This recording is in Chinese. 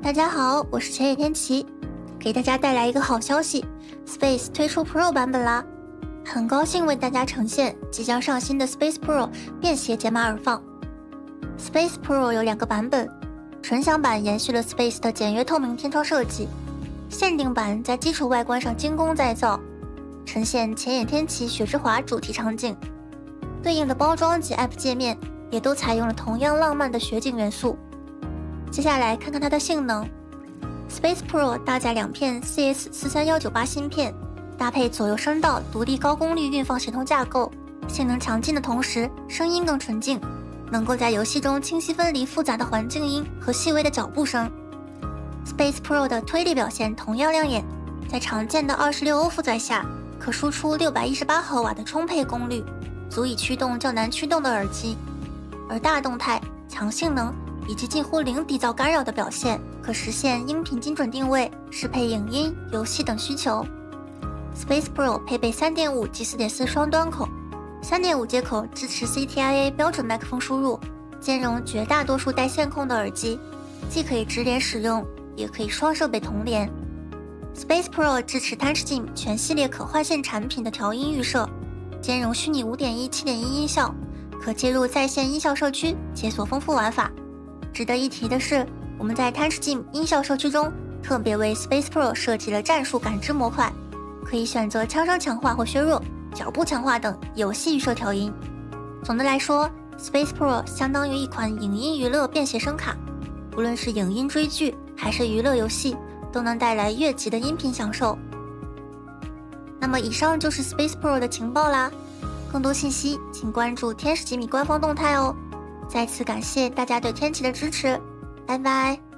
大家好，我是浅野天琪，给大家带来一个好消息 ，Space 推出 Pro 版本啦！很高兴为大家呈现即将上新的 Space Pro 便携解码耳放。Space Pro 有2个版本，纯享版延续了 Space 的简约透明天窗设计，限定版在基础外观上精工再造，呈现浅野天琪雪之华主题场景。对应的包装及 App 界面也都采用了同样浪漫的雪景元素。接下来看看它的性能。Space Pro 搭载2片 CS43198 芯片，搭配左右声道独立高功率运放协同架构，性能强劲的同时，声音更纯净，能够在游戏中清晰分离复杂的环境音和细微的脚步声。Space Pro 的推力表现同样亮眼，在常见的26欧负载下，可输出618毫瓦的充沛功率，足以驱动较难驱动的耳机。而大动态、强性能以及近乎零底噪干扰的表现，可实现音频精准定位，适配影音、游戏等需求。Space Pro 配备 3.5 及 4.4 双端口， 3.5 接口支持 CTIA 标准麦克风输入，兼容绝大多数带线控的耳机，既可以直连使用，也可以双设备同连。Space Pro 支持 TouchGym 全系列可换线产品的调音预设，兼容虚拟 5.1、7.1 音效，可接入在线音效社区，解锁丰富玩法。值得一提的是，我们在 TouchGym 音效社区中特别为 Space Pro 设计了战术感知模块，可以选择枪声强化或削弱、脚步强化等游戏预设调音。总的来说， Space Pro 相当于一款影音娱乐便携声卡，无论是影音追剧还是娱乐游戏，都能带来越级的音频享受。那么以上就是 Space Pro 的情报啦，更多信息请关注天使吉米官方动态哦。再次感谢大家对天琪的支持，拜拜。